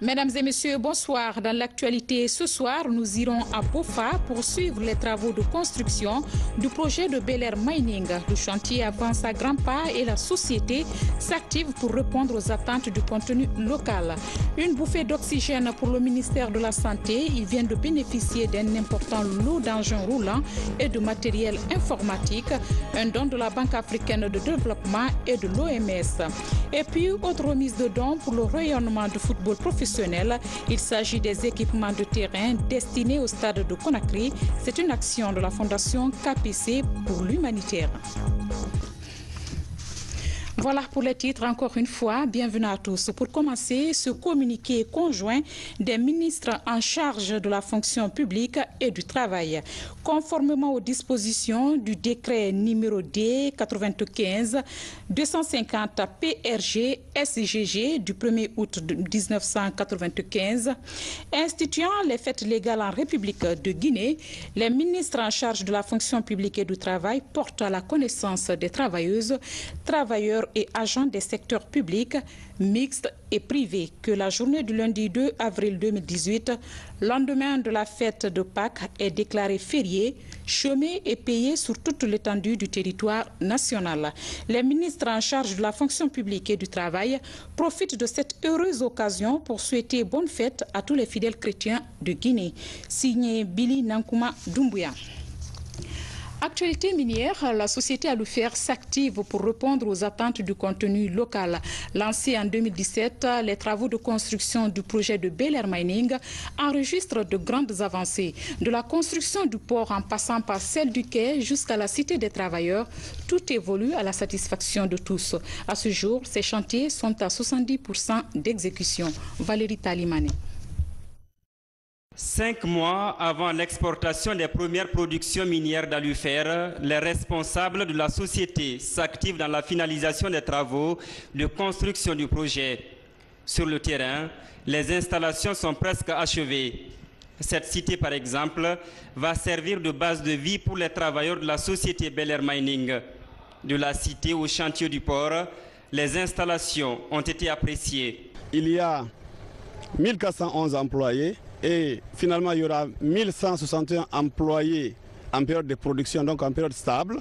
Mesdames et messieurs, bonsoir. Dans l'actualité ce soir, nous irons à Bofa pour suivre les travaux de construction du projet de Bel Air Mining. Le chantier avance à grands pas et la société s'active pour répondre aux attentes du contenu local. Une bouffée d'oxygène pour le ministère de la Santé. Il vient de bénéficier d'un important lot d'engins roulants et de matériel informatique, un don de la Banque africaine de développement et de l'OMS. Et puis, autre remise de dons pour le rayonnement du football professionnel. Il s'agit des équipements de terrain destinés au stade de Conakry. C'est une action de la Fondation KPC pour l'humanitaire. Voilà pour les titres. Encore une fois, bienvenue à tous. Pour commencer, ce communiqué conjoint des ministres en charge de la fonction publique et du travail. Conformément aux dispositions du décret numéro D 95-250 PRG SGG du 1er août 1995, instituant les fêtes légales en République de Guinée, les ministres en charge de la fonction publique et du travail portent à la connaissance des travailleuses, travailleurs et agents des secteurs publics, mixtes et privés que la journée du lundi 2 avril 2018, lendemain de la fête de Pâques, est déclarée fériée, chômée et payée sur toute l'étendue du territoire national. Les ministres en charge de la fonction publique et du travail profitent de cette heureuse occasion pour souhaiter bonne fête à tous les fidèles chrétiens de Guinée. Signé Billy Nankouma Doumbouya. Actualité minière, la société Alufer s'active pour répondre aux attentes du contenu local. Lancé en 2017, les travaux de construction du projet de Bel Air Mining enregistrent de grandes avancées. De la construction du port en passant par celle du quai jusqu'à la cité des travailleurs, tout évolue à la satisfaction de tous. À ce jour, ces chantiers sont à 70% d'exécution. Valérie Talimane. 5 mois avant l'exportation des premières productions minières d'Alufer, les responsables de la société s'activent dans la finalisation des travaux de construction du projet. Sur le terrain, les installations sont presque achevées. Cette cité, par exemple, va servir de base de vie pour les travailleurs de la société Bel Air Mining. De la cité au chantier du port, les installations ont été appréciées. Il y a 1411 employés. Et finalement, il y aura 1161 employés en période de production, donc en période stable.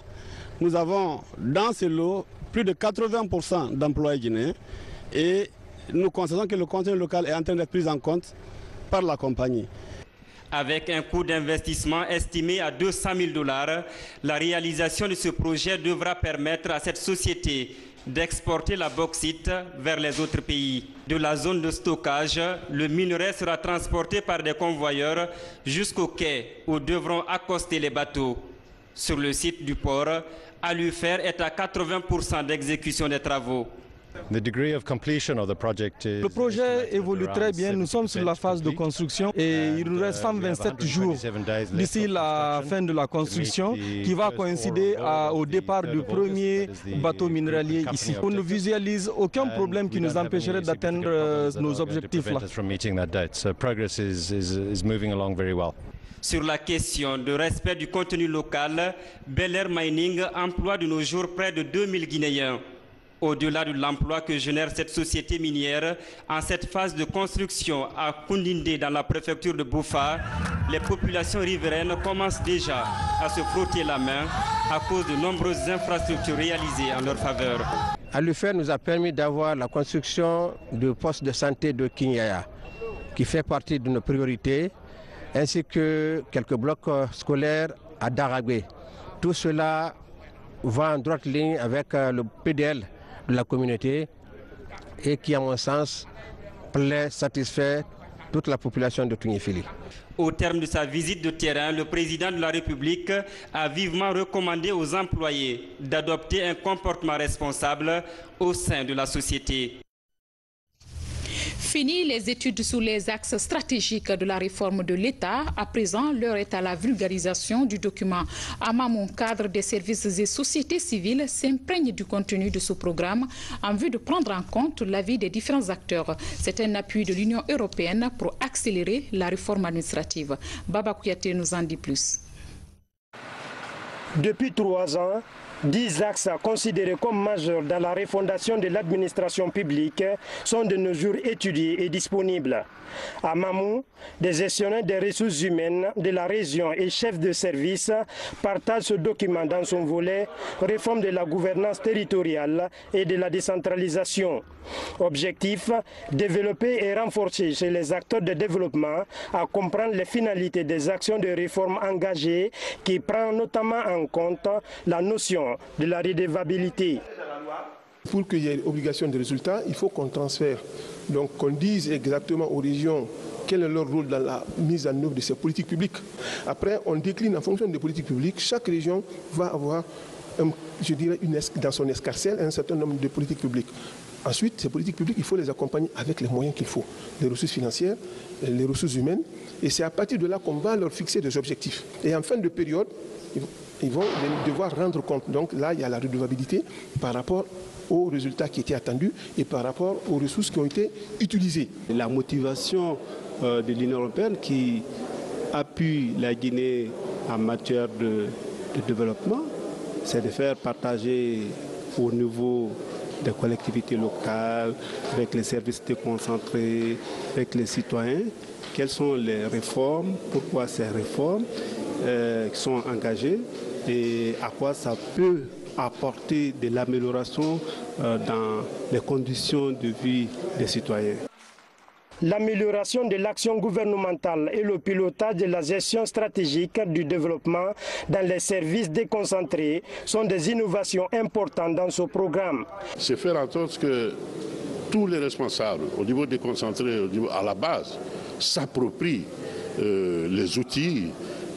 Nous avons dans ce lot plus de 80% d'employés guinéens et nous constatons que le contenu local est en train d'être pris en compte par la compagnie. Avec un coût d'investissement estimé à 200 000 $, la réalisation de ce projet devra permettre à cette société d'exporter la bauxite vers les autres pays. De la zone de stockage, le minerai sera transporté par des convoyeurs jusqu'au quai où devront accoster les bateaux. Sur le site du port, Alufer est à 80% d'exécution des travaux. Le projet évolue très bien. Nous sommes sur la phase de construction et il nous reste 127 jours d'ici la fin de la construction qui va coïncider au départ du premier bateau minéralier ici. On ne visualise aucun problème qui nous empêcherait d'atteindre nos objectifs là. Sur la question de respect du contenu local, Bel Air Mining emploie de nos jours près de 2000 Guinéens. Au-delà de l'emploi que génère cette société minière, en cette phase de construction à Koundindé dans la préfecture de Bofa, les populations riveraines commencent déjà à se frotter la main à cause de nombreuses infrastructures réalisées en leur faveur. Alufer nous a permis d'avoir la construction du poste de santé de Kinyaya, qui fait partie de nos priorités, ainsi que quelques blocs scolaires à Daragwe. Tout cela va en droite ligne avec le PDL de la communauté et qui, à mon sens, satisfait toute la population de Tugnifili. Au terme de sa visite de terrain, le président de la République a vivement recommandé aux employés d'adopter un comportement responsable au sein de la société. Fini les études sur les axes stratégiques de la réforme de l'État. À présent, l'heure est à la vulgarisation du document. Amamon, cadre des services et sociétés civiles, s'imprègne du contenu de ce programme en vue de prendre en compte l'avis des différents acteurs. C'est un appui de l'Union européenne pour accélérer la réforme administrative. Baba Kouyaté nous en dit plus. Depuis 3 ans, 10 axes considérés comme majeurs dans la refondation de l'administration publique sont de nos jours étudiés et disponibles. À Mamou, des gestionnaires des ressources humaines de la région et chefs de service partagent ce document dans son volet « Réforme de la gouvernance territoriale et de la décentralisation ». Objectif, développer et renforcer chez les acteurs de développement à comprendre les finalités des actions de réforme engagées qui prend notamment en compte la notion de la redevabilité. Pour qu'il y ait une obligation de résultat, il faut qu'on transfère, donc qu'on dise exactement aux régions quel est leur rôle dans la mise en œuvre de ces politiques publiques. Après, on décline en fonction des politiques publiques. Chaque région va avoir, je dirais, dans son escarcelle un certain nombre de politiques publiques. Ensuite, ces politiques publiques, il faut les accompagner avec les moyens qu'il faut, les ressources financières, les ressources humaines. Et c'est à partir de là qu'on va leur fixer des objectifs. Et en fin de période, ils vont devoir rendre compte. Donc là, il y a la redevabilité par rapport aux résultats qui étaient attendus et par rapport aux ressources qui ont été utilisées. La motivation de l'Union européenne qui appuie la Guinée en matière de développement, c'est de faire partager au niveau des collectivités locales, avec les services déconcentrés, avec les citoyens, quelles sont les réformes, pourquoi ces réformes qui sont engagées et à quoi ça peut apporter de l'amélioration dans les conditions de vie des citoyens. L'amélioration de l'action gouvernementale et le pilotage de la gestion stratégique du développement dans les services déconcentrés sont des innovations importantes dans ce programme. C'est faire en sorte que tous les responsables au niveau déconcentré, à la base, s'approprient les outils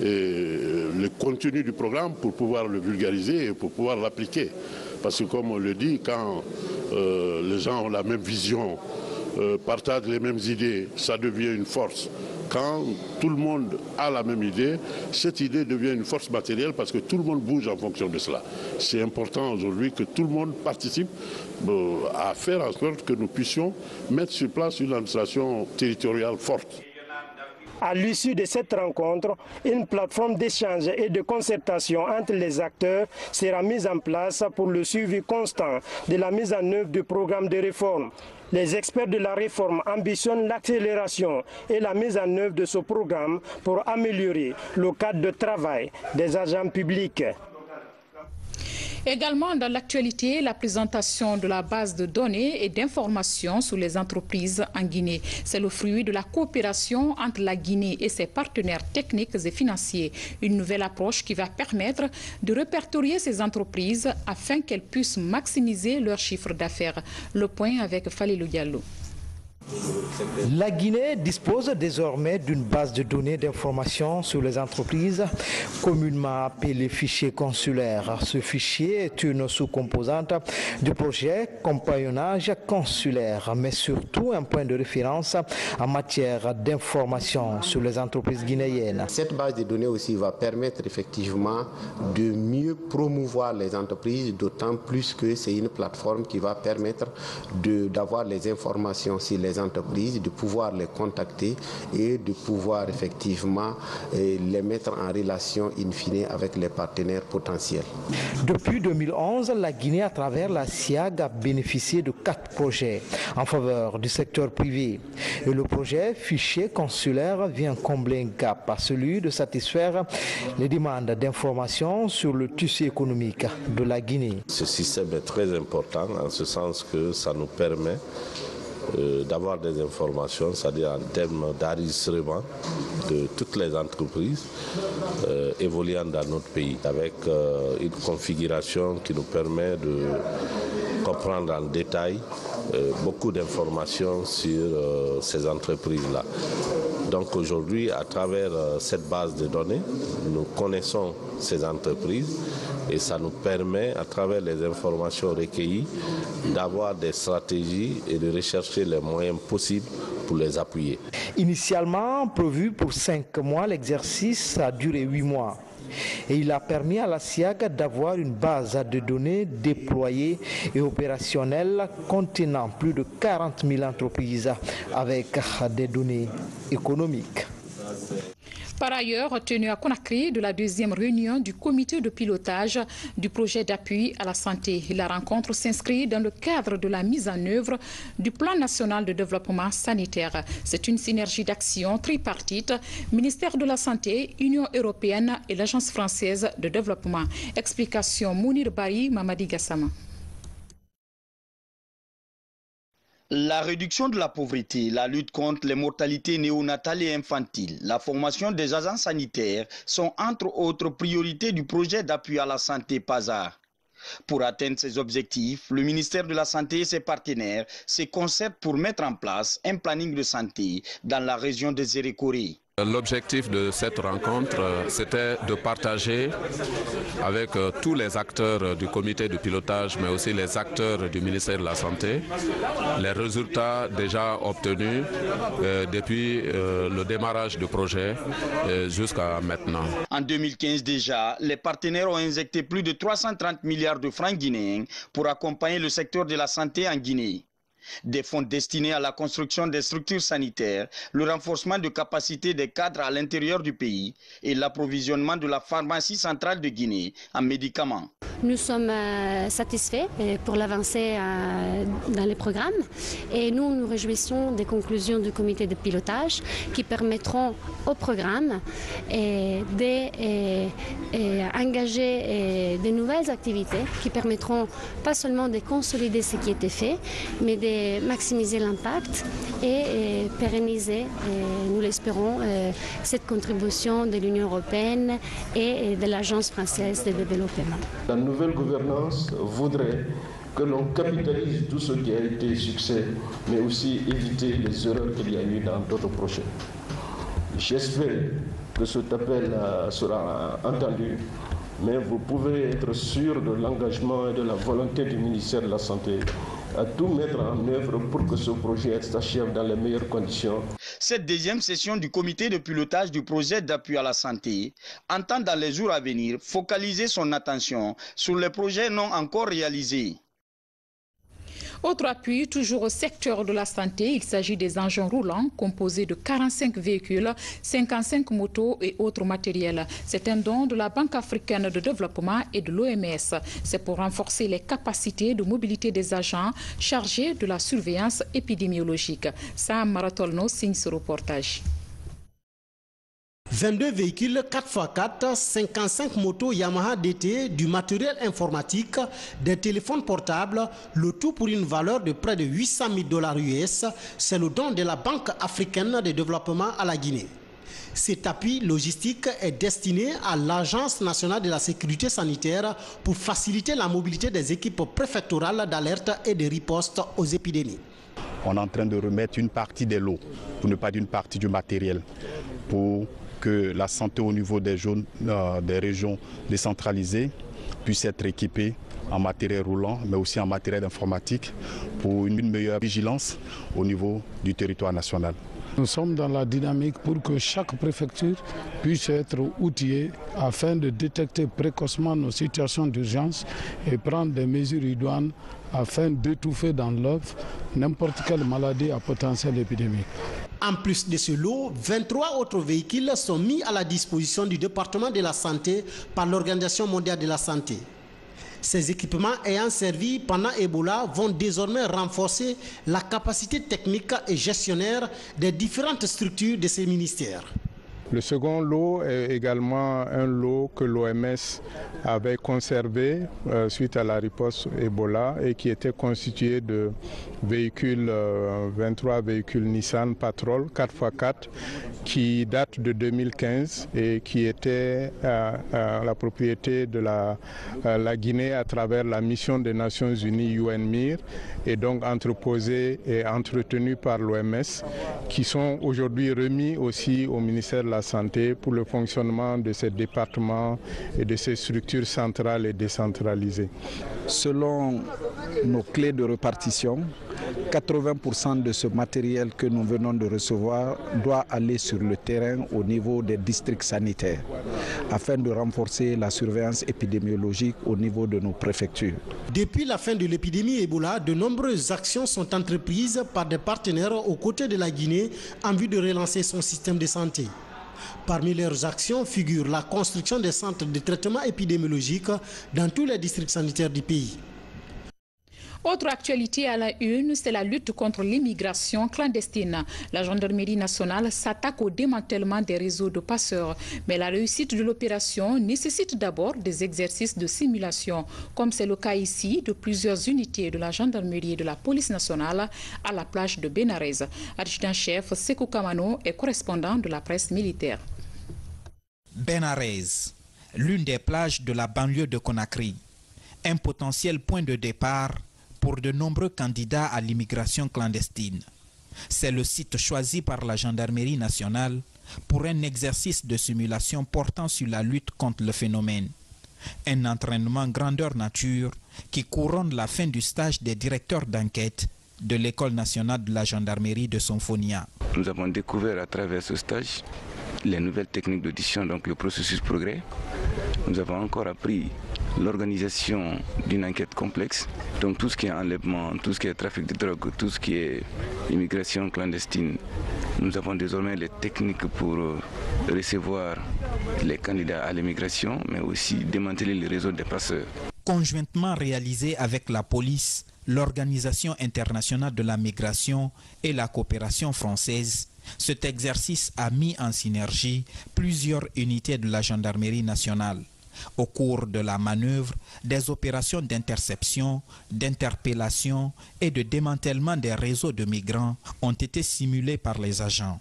et le contenu du programme pour pouvoir le vulgariser et pour pouvoir l'appliquer. Parce que comme on le dit, quand les gens ont la même vision, partagent les mêmes idées, ça devient une force. Quand tout le monde a la même idée, cette idée devient une force matérielle parce que tout le monde bouge en fonction de cela. C'est important aujourd'hui que tout le monde participe à faire en sorte que nous puissions mettre sur place une administration territoriale forte. À l'issue de cette rencontre, une plateforme d'échange et de concertation entre les acteurs sera mise en place pour le suivi constant de la mise en œuvre du programme de réforme. Les experts de la réforme ambitionnent l'accélération et la mise en œuvre de ce programme pour améliorer le cadre de travail des agents publics. Également dans l'actualité, la présentation de la base de données et d'informations sur les entreprises en Guinée. C'est le fruit de la coopération entre la Guinée et ses partenaires techniques et financiers. Une nouvelle approche qui va permettre de répertorier ces entreprises afin qu'elles puissent maximiser leur chiffre d'affaires. Le point avec Falilou Diallo. La Guinée dispose désormais d'une base de données d'information sur les entreprises, communément appelée fichier consulaire. Ce fichier est une sous-composante du projet compagnonnage consulaire, mais surtout un point de référence en matière d'information sur les entreprises guinéennes. Cette base de données aussi va permettre effectivement de mieux promouvoir les entreprises, d'autant plus que c'est une plateforme qui va permettre d'avoir les informations sur les entreprises, de pouvoir les contacter et de pouvoir effectivement les mettre en relation in fine avec les partenaires potentiels. Depuis 2011, la Guinée, à travers la SIAG, a bénéficié de 4 projets en faveur du secteur privé. Et le projet fichier consulaire vient combler un gap, celui de satisfaire les demandes d'information sur le tissu économique de la Guinée. Ce système est très important en ce sens que ça nous permet d'avoir des informations, c'est-à-dire en termes d'enregistrement de toutes les entreprises évoluant dans notre pays, avec une configuration qui nous permet de comprendre en détail beaucoup d'informations sur ces entreprises-là. Donc aujourd'hui, à travers cette base de données, nous connaissons ces entreprises et ça nous permet, à travers les informations recueillies, d'avoir des stratégies et de rechercher les moyens possibles pour les appuyer. Initialement prévu pour 5 mois, l'exercice a duré 8 mois. Et il a permis à la SIAG d'avoir une base de données déployée et opérationnelle contenant plus de 40 000 entreprises avec des données économiques. Par ailleurs, tenu à Conakry de la deuxième réunion du comité de pilotage du projet d'appui à la santé. La rencontre s'inscrit dans le cadre de la mise en œuvre du plan national de développement sanitaire. C'est une synergie d'action tripartite, ministère de la Santé, Union européenne et l'Agence française de développement. Explication Mounir Bari, Mamadi Gassama. La réduction de la pauvreté, la lutte contre les mortalités néonatales et infantiles, la formation des agents sanitaires sont entre autres priorités du projet d'appui à la santé PASA. Pour atteindre ces objectifs, le ministère de la Santé et ses partenaires se concertent pour mettre en place un planning de santé dans la région des Zérékoré. L'objectif de cette rencontre, c'était de partager avec tous les acteurs du comité de pilotage, mais aussi les acteurs du ministère de la Santé, les résultats déjà obtenus depuis le démarrage du projet jusqu'à maintenant. En 2015 déjà, les partenaires ont injecté plus de 330 milliards de francs guinéens pour accompagner le secteur de la santé en Guinée. Des fonds destinés à la construction des structures sanitaires, le renforcement de capacités des cadres à l'intérieur du pays et l'approvisionnement de la pharmacie centrale de Guinée en médicaments. Nous sommes satisfaits pour l'avancée dans les programmes et nous nous réjouissons des conclusions du comité de pilotage qui permettront au programme d'engager de nouvelles activités qui permettront pas seulement de consolider ce qui était fait, mais de maximiser l'impact et pérenniser, nous l'espérons, cette contribution de l'Union européenne et de l'Agence française de développement. La nouvelle gouvernance voudrait que l'on capitalise tout ce qui a été succès, mais aussi éviter les erreurs qu'il y a eu dans d'autres projets. J'espère que cet appel sera entendu, mais vous pouvez être sûr de l'engagement et de la volonté du ministère de la Santé à tout mettre en œuvre pour que ce projet s'achève dans les meilleures conditions. Cette deuxième session du comité de pilotage du projet d'appui à la santé entend dans les jours à venir focaliser son attention sur les projets non encore réalisés. Autre appui, toujours au secteur de la santé, il s'agit des engins roulants composés de 45 véhicules, 55 motos et autres matériels. C'est un don de la Banque africaine de développement et de l'OMS. C'est pour renforcer les capacités de mobilité des agents chargés de la surveillance épidémiologique. Sam Maratolno signe ce reportage. 22 véhicules 4x4, 55 motos Yamaha DT, du matériel informatique, des téléphones portables, le tout pour une valeur de près de 800 000 $ US. C'est le don de la Banque africaine de développement à la Guinée. Cet appui logistique est destiné à l'Agence nationale de la sécurité sanitaire pour faciliter la mobilité des équipes préfectorales d'alerte et de riposte aux épidémies. On est en train de remettre une partie des lots, pour ne pas dire une partie du matériel, pour que la santé au niveau des régions décentralisées puisse être équipée en matériel roulant, mais aussi en matériel informatique pour une meilleure vigilance au niveau du territoire national. Nous sommes dans la dynamique pour que chaque préfecture puisse être outillée afin de détecter précocement nos situations d'urgence et prendre des mesures idoines afin d'étouffer dans l'œuf n'importe quelle maladie à potentiel épidémique. En plus de ce lot, 23 autres véhicules sont mis à la disposition du département de la santé par l'Organisation mondiale de la santé. Ces équipements ayant servi pendant Ebola vont désormais renforcer la capacité technique et gestionnaire des différentes structures de ces ministères. Le second lot est également un lot que l'OMS avait conservé suite à la riposte Ebola et qui était constitué de véhicules, 23 véhicules Nissan Patrol 4x4 qui datent de 2015 et qui étaient la propriété de la Guinée à travers la mission des Nations Unies UNMIR et donc entreposés et entretenus par l'OMS qui sont aujourd'hui remis aussi au ministère de la Santé pour le fonctionnement de ces départements et de ces structures centrales et décentralisées. Selon nos clés de répartition, 80% de ce matériel que nous venons de recevoir doit aller sur le terrain au niveau des districts sanitaires afin de renforcer la surveillance épidémiologique au niveau de nos préfectures. Depuis la fin de l'épidémie Ebola, de nombreuses actions sont entreprises par des partenaires aux côtés de la Guinée en vue de relancer son système de santé. Parmi leurs actions figure la construction des centres de traitement épidémiologique dans tous les districts sanitaires du pays. Autre actualité à la une, c'est la lutte contre l'immigration clandestine. La gendarmerie nationale s'attaque au démantèlement des réseaux de passeurs. Mais la réussite de l'opération nécessite d'abord des exercices de simulation, comme c'est le cas ici de plusieurs unités de la gendarmerie et de la police nationale à la plage de Bénarès. Adjudant-chef Sekou Kamano est correspondant de la presse militaire. Bénarès, l'une des plages de la banlieue de Conakry. Un potentiel point de départ pour de nombreux candidats à l'immigration clandestine. C'est le site choisi par la gendarmerie nationale pour un exercice de simulation portant sur la lutte contre le phénomène. Un entraînement grandeur nature qui couronne la fin du stage des directeurs d'enquête de l'École nationale de la gendarmerie de Sonfonia. Nous avons découvert à travers ce stage les nouvelles techniques d'audition, donc le processus progrès. Nous avons encore appris l'organisation d'une enquête complexe, donc tout ce qui est enlèvement, tout ce qui est trafic de drogue, tout ce qui est immigration clandestine. Nous avons désormais les techniques pour recevoir les candidats à l'immigration, mais aussi démanteler les réseaux des passeurs. Conjointement réalisé avec la police, l'Organisation internationale de la migration et la coopération française, cet exercice a mis en synergie plusieurs unités de la gendarmerie nationale. Au cours de la manœuvre, des opérations d'interception, d'interpellation et de démantèlement des réseaux de migrants ont été simulées par les agents.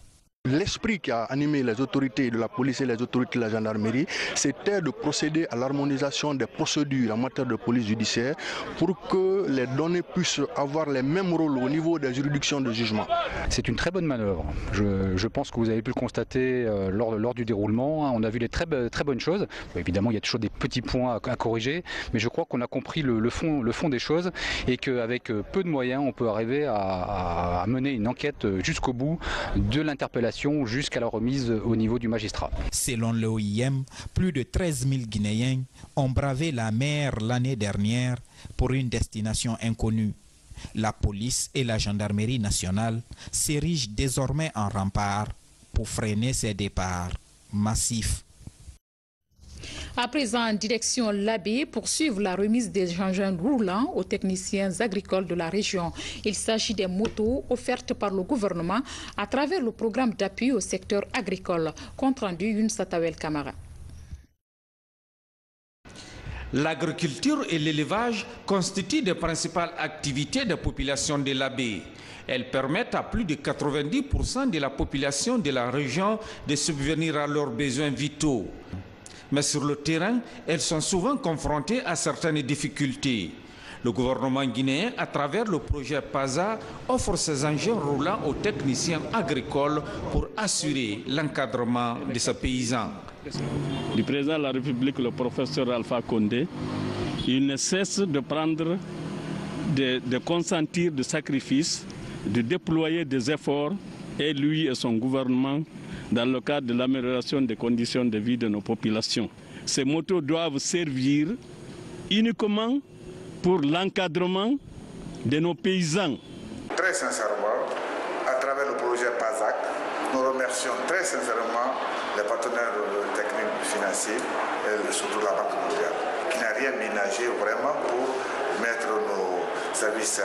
L'esprit qui a animé les autorités de la police et les autorités de la gendarmerie, c'était de procéder à l'harmonisation des procédures en matière de police judiciaire pour que les données puissent avoir les mêmes rôles au niveau des juridictions de jugement. C'est une très bonne manœuvre. Je pense que vous avez pu le constater lors du déroulement. On a vu les très bonnes choses. Évidemment, il y a toujours des petits points à corriger, mais je crois qu'on a compris le fond des choses et qu'avec peu de moyens, on peut arriver à mener une enquête jusqu'au bout de l'interpellation jusqu'à la remise au niveau du magistrat. Selon l'OIM, plus de 13 000 Guinéens ont bravé la mer l'année dernière pour une destination inconnue. La police et la gendarmerie nationale s'érigent désormais en rempart pour freiner ces départs massifs. À présent, en direction l'Abbé, poursuivre la remise des engins roulants aux techniciens agricoles de la région. Il s'agit des motos offertes par le gouvernement à travers le programme d'appui au secteur agricole. Compte rendu Youn Satawel Kamara. L'agriculture et l'élevage constituent les principales activités des populations de l'Abbé. Elles permettent à plus de 90% de la population de la région de subvenir à leurs besoins vitaux. Mais sur le terrain, elles sont souvent confrontées à certaines difficultés. Le gouvernement guinéen, à travers le projet PASA, offre ses engins roulants aux techniciens agricoles pour assurer l'encadrement de ces paysans. Du président de la République, le professeur Alpha Condé, il ne cesse de prendre, de consentir de sacrifices, de déployer des efforts, et lui et son gouvernement, dans le cadre de l'amélioration des conditions de vie de nos populations. Ces motos doivent servir uniquement pour l'encadrement de nos paysans. Très sincèrement, à travers le projet PASAC, nous remercions très sincèrement les partenaires techniques financiers, et surtout la Banque mondiale, qui n'a rien ménagé vraiment pour mettre nos services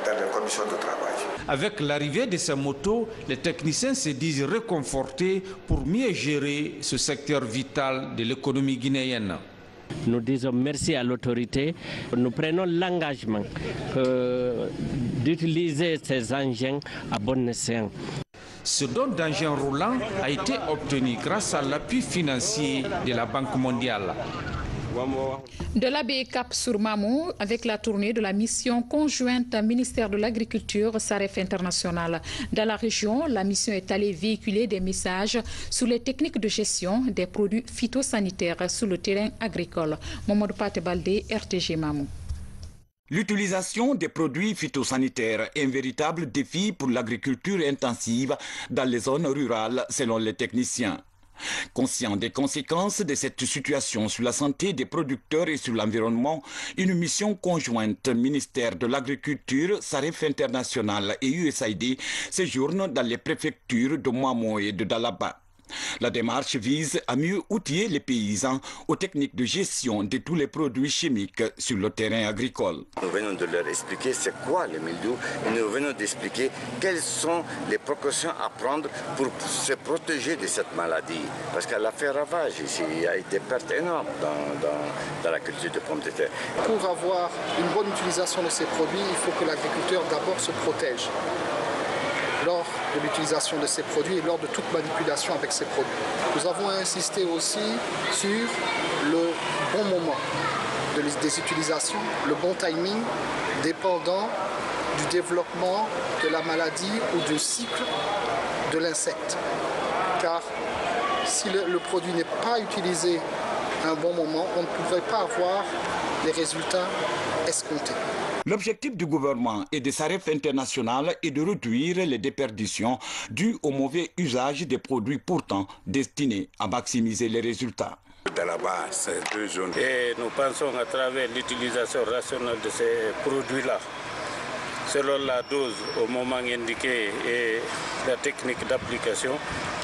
dans les conditions de travail. Avec l'arrivée de ces motos, les techniciens se disent réconfortés pour mieux gérer ce secteur vital de l'économie guinéenne. Nous disons merci à l'autorité. Nous prenons l'engagement d'utiliser ces engins à bon escient. Ce don d'engins roulants a été obtenu grâce à l'appui financier de la Banque mondiale. De l'Abbé Cap sur Mamou, avec la tournée de la mission conjointe ministère de l'Agriculture SAREF International. Dans la région, la mission est allée véhiculer des messages sur les techniques de gestion des produits phytosanitaires sur le terrain agricole. Mamadou Patebalde, RTG Mamou. L'utilisation des produits phytosanitaires est un véritable défi pour l'agriculture intensive dans les zones rurales, selon les techniciens. Conscient des conséquences de cette situation sur la santé des producteurs et sur l'environnement, une mission conjointe ministère de l'Agriculture, SAREF International et USAID séjourne dans les préfectures de Moamo et de Dalaba. La démarche vise à mieux outiller les paysans aux techniques de gestion de tous les produits chimiques sur le terrain agricole. Nous venons de leur expliquer c'est quoi le mildiou et nous venons d'expliquer quelles sont les précautions à prendre pour se protéger de cette maladie. Parce qu'elle a fait ravage ici, il y a eu des pertes énormes dans la culture de pommes de terre. Pour avoir une bonne utilisation de ces produits, il faut que l'agriculteur d'abord se protège lors de l'utilisation de ces produits et lors de toute manipulation avec ces produits. Nous avons insisté aussi sur le bon moment des utilisations, le bon timing, dépendant du développement de la maladie ou du cycle de l'insecte. Car si le produit n'est pas utilisé à un bon moment, on ne pourrait pas avoir les résultats escomptés. L'objectif du gouvernement et de SAREF international est de réduire les déperditions dues au mauvais usage des produits pourtant destinés à maximiser les résultats. Dans la base, c'est 2 zones. Et nous pensons à travers l'utilisation rationnelle de ces produits-là, selon la dose au moment indiqué et la technique d'application,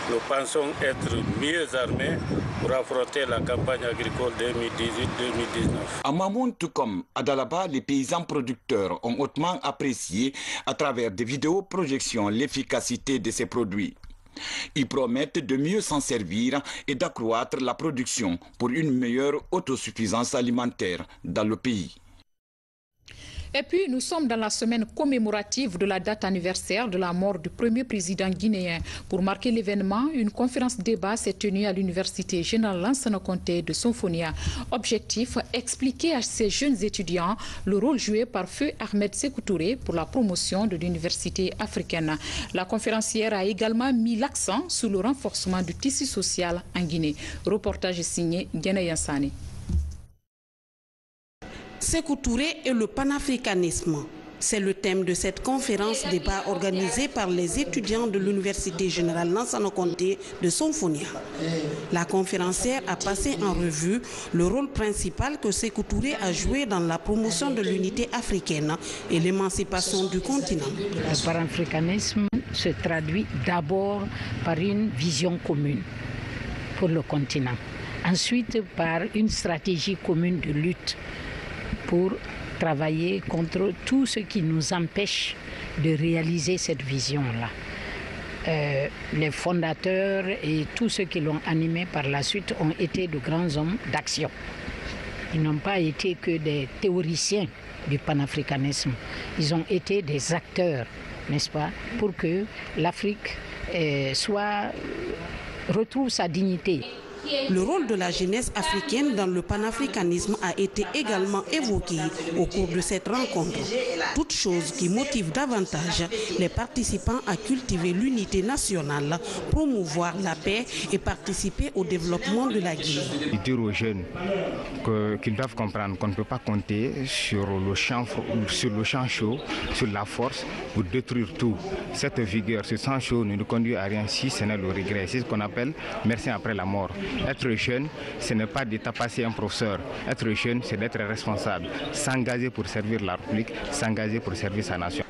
nous pensons être mieux armés pour affronter la campagne agricole 2018-2019. À Mamoun, tout comme à Dalaba, les paysans producteurs ont hautement apprécié à travers des vidéoprojections l'efficacité de ces produits. Ils promettent de mieux s'en servir et d'accroître la production pour une meilleure autosuffisance alimentaire dans le pays. Et puis, nous sommes dans la semaine commémorative de la date anniversaire de la mort du premier président guinéen. Pour marquer l'événement, une conférence débat s'est tenue à l'université générale Lansana Conté de Sonfonia. Objectif, expliquer à ces jeunes étudiants le rôle joué par Feu Ahmed Sékou Touré pour la promotion de l'université africaine. La conférencière a également mis l'accent sur le renforcement du tissu social en Guinée. Reportage signé Diana Yansani. Sékou Touré et le panafricanisme. C'est le thème de cette conférence débat organisée par les étudiants de l'Université générale Lansana Conté de Sonfonia. La conférencière a passé en revue le rôle principal que Sékou Touré a joué dans la promotion de l'unité africaine et l'émancipation du continent. Le panafricanisme se traduit d'abord par une vision commune pour le continent, ensuite par une stratégie commune de lutte pour travailler contre tout ce qui nous empêche de réaliser cette vision-là. Les fondateurs et tous ceux qui l'ont animé par la suite ont été de grands hommes d'action. Ils n'ont pas été que des théoriciens du panafricanisme. Ils ont été des acteurs, n'est-ce pas, pour que l'Afrique retrouve sa dignité. Le rôle de la jeunesse africaine dans le panafricanisme a été également évoqué au cours de cette rencontre. Toute chose qui motive davantage les participants à cultiver l'unité nationale, promouvoir la paix et participer au développement de la Guinée. Dire aux jeunes qu'ils doivent comprendre qu'on ne peut pas compter sur le champ chaud, sur la force pour détruire tout. Cette vigueur, ce sang chaud ne nous conduit à rien si ce n'est le regret. C'est ce qu'on appelle merci après la mort. Être jeune, ce n'est pas de tapasser un professeur. Être jeune, c'est d'être responsable, s'engager pour servir la République, s'engager pour servir sa nation.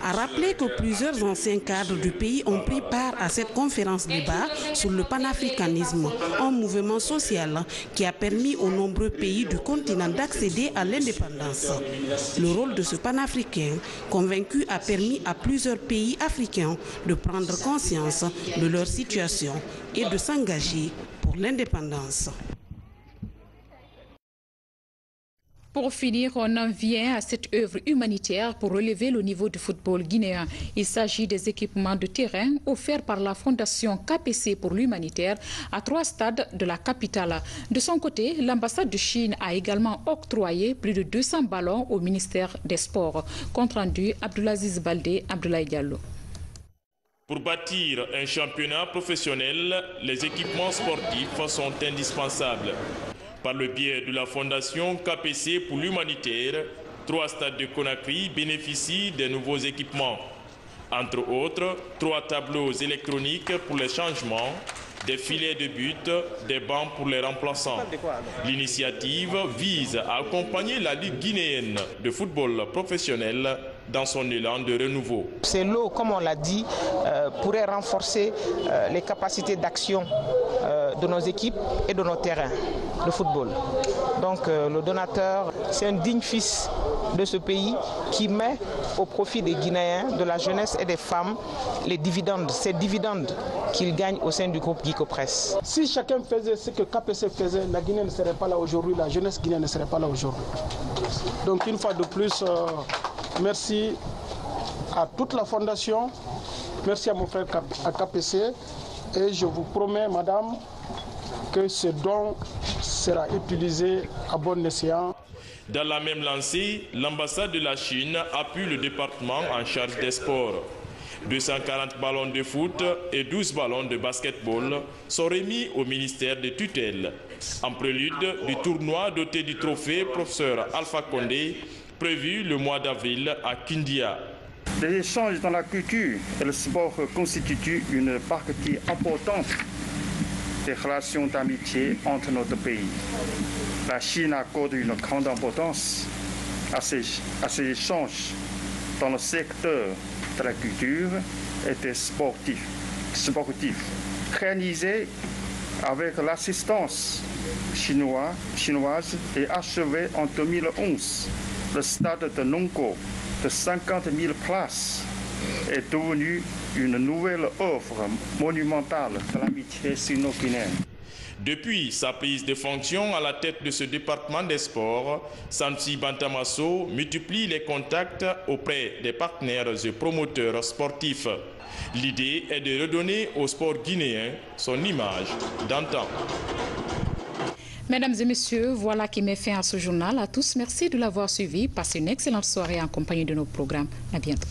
A rappeler que plusieurs anciens cadres du pays ont pris part à cette conférence débat sur le panafricanisme, un mouvement social qui a permis aux nombreux pays du continent d'accéder à l'indépendance. Le rôle de ce panafricain convaincu a permis à plusieurs pays africains de prendre conscience de leur situation et de s'engager pour l'indépendance. Pour finir, on en vient à cette œuvre humanitaire pour relever le niveau du football guinéen. Il s'agit des équipements de terrain offerts par la Fondation KPC pour l'humanitaire à 3 stades de la capitale. De son côté, l'ambassade de Chine a également octroyé plus de 200 ballons au ministère des Sports. Compte rendu, Abdulaziz Baldé, Abdoulaye Diallo. Pour bâtir un championnat professionnel, les équipements sportifs sont indispensables. Par le biais de la Fondation KPC pour l'humanitaire, 3 stades de Conakry bénéficient des nouveaux équipements. Entre autres, 3 tableaux électroniques pour les changements, des filets de but, des bancs pour les remplaçants. L'initiative vise à accompagner la Ligue guinéenne de football professionnel dans son élan de renouveau. Ces lots, comme on l'a dit, pourraient renforcer les capacités d'action de nos équipes et de nos terrains de football. Donc le donateur, c'est un digne fils de ce pays qui met au profit des Guinéens, de la jeunesse et des femmes, les dividendes, ces dividendes qu'ils gagnent au sein du groupe Guico-Presse. Si chacun faisait ce que KPC faisait, la Guinée ne serait pas là aujourd'hui, la jeunesse guinéenne ne serait pas là aujourd'hui. Donc une fois de plus, merci à toute la fondation, merci à mon frère à KPC et je vous promets, madame, que ce don sera utilisé à bon escient. Dans la même lancée, l'ambassade de la Chine appuie le département en charge des sports. 240 ballons de foot et 12 ballons de basketball sont remis au ministère de tutelle, en prélude du tournoi doté du trophée professeur Alpha Condé, prévu le mois d'avril à Kindia. Les échanges dans la culture et le sport constituent une partie importante des relations d'amitié entre notre pays. La Chine accorde une grande importance à ces échanges dans le secteur de la culture et des sportifs. Réalisé avec l'assistance chinoise et achevé en 2011, le stade de Nongko de 50 000 places est devenu une nouvelle œuvre monumentale de l'amitié sino-guinéenne. Depuis sa prise de fonction à la tête de ce département des sports, Sansi Bantamasso multiplie les contacts auprès des partenaires et promoteurs sportifs. L'idée est de redonner au sport guinéen son image d'antan. Mesdames et messieurs, voilà qui met fin à ce journal. À tous, merci de l'avoir suivi. Passez une excellente soirée en compagnie de nos programmes. À bientôt.